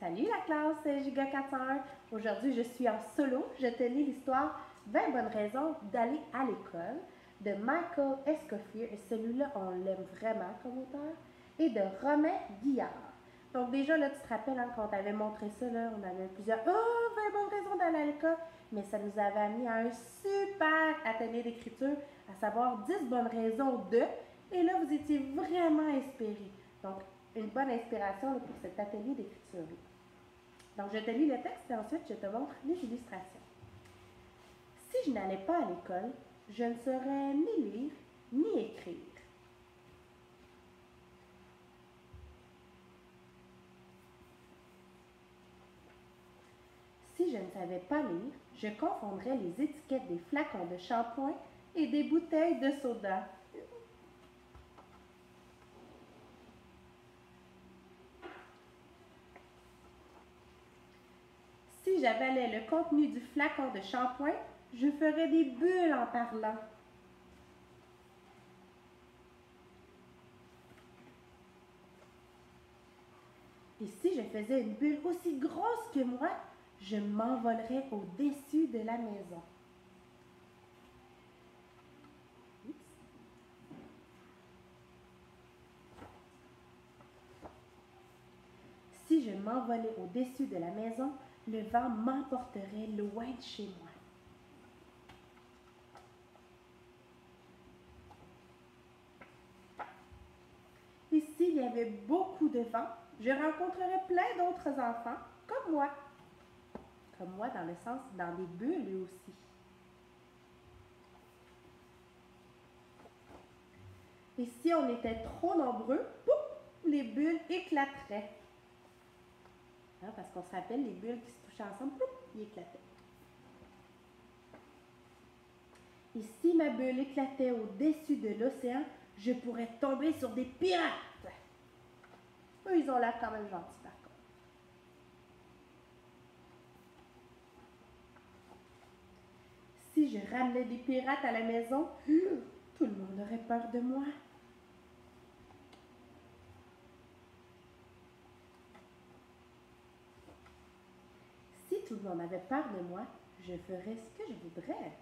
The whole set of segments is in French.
Salut la classe, c'est Giga 401. Aujourd'hui, je suis en solo. Je te lis l'histoire 20 bonnes raisons d'aller à l'école de Michael Escoffier. Et celui-là, on l'aime vraiment comme auteur. Et de Romain Guillard. Donc déjà, là, tu te rappelles, hein, quand on t'avait montré ça, là, on avait plusieurs 20 bonnes raisons d'aller à l'école. Mais ça nous avait amené à un super atelier d'écriture, à savoir 10 bonnes raisons de. Et là, vous étiez vraiment inspirés. Donc, une bonne inspiration là, pour cet atelier d'écriture. Donc, je te lis le texte et ensuite je te montre les illustrations. Si je n'allais pas à l'école, je ne saurais ni lire ni écrire. Si je ne savais pas lire, je confondrais les étiquettes des flacons de shampoing et des bouteilles de soda. Si j'avalais le contenu du flacon de shampoing, je ferais des bulles en parlant. Et si je faisais une bulle aussi grosse que moi, je m'envolerais au-dessus de la maison. Si je m'envolais au-dessus de la maison, le vent m'emporterait loin de chez moi. Et s'il y avait beaucoup de vent, je rencontrerais plein d'autres enfants comme moi. Comme moi dans le sens dans des bulles aussi. Et si on était trop nombreux, pouf, les bulles éclateraient. Hein, parce qu'on se rappelle, les bulles qui se touchaient ensemble, pouf, ils éclataient. Et si ma bulle éclatait au-dessus de l'océan, je pourrais tomber sur des pirates. Eux, ils ont l'air quand même gentils par contre. Si je ramenais des pirates à la maison, tout le monde aurait peur de moi. Si tout le monde avait peur de moi, je ferais ce que je voudrais.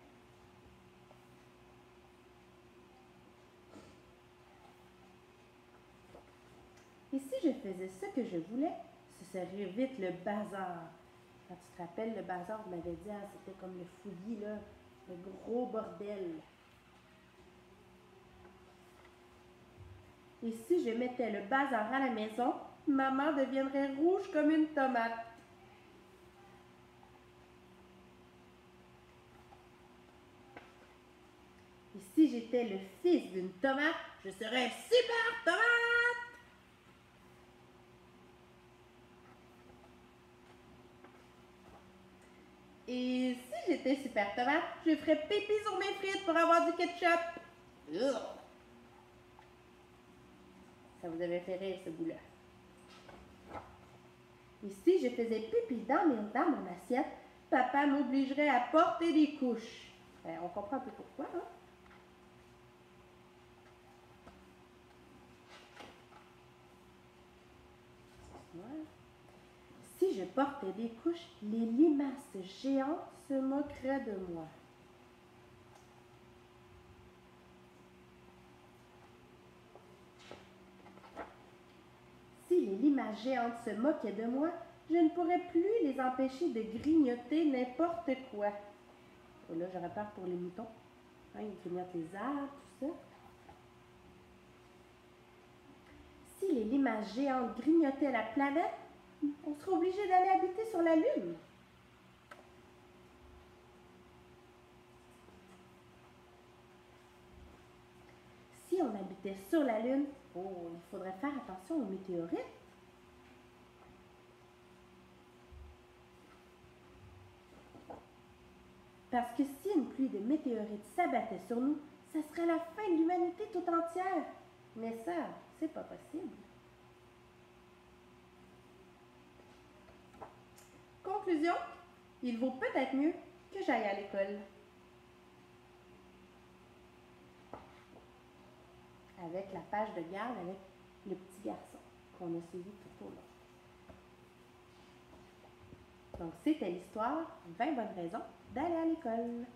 Et si je faisais ce que je voulais, ce serait vite le bazar. Quand tu te rappelles, le bazar, on m'avait dit, ah, c'était comme le fouillis, là, le gros bordel. Et si je mettais le bazar à la maison, maman deviendrait rouge comme une tomate. Et si j'étais le fils d'une tomate, je serais super tomate! Et si j'étais super tomate, je ferais pipi sur mes frites pour avoir du ketchup. Ugh. Ça vous avait fait rire ce bout-là. Et si je faisais pipi dans mon assiette, papa m'obligerait à porter des couches. On comprend un peu pourquoi, hein? Si je portais des couches, les limaces géantes se moqueraient de moi. Si les limaces géantes se moquaient de moi, je ne pourrais plus les empêcher de grignoter n'importe quoi. Et là, j'aurais peur pour les moutons. Hein, ils grignotent les arbres, tout ça. Si les limaces géantes grignotaient la planète, on serait obligé d'aller habiter sur la Lune. Si on habitait sur la Lune, il faudrait faire attention aux météorites. Parce que si une pluie de météorites s'abattait sur nous, ça serait la fin de l'humanité tout entière. Mais ça, c'est pas possible. Conclusion, il vaut peut-être mieux que j'aille à l'école. Avec la page de garde avec le petit garçon qu'on a suivi tout au long. Donc, c'était l'histoire 20 bonnes raisons d'aller à l'école.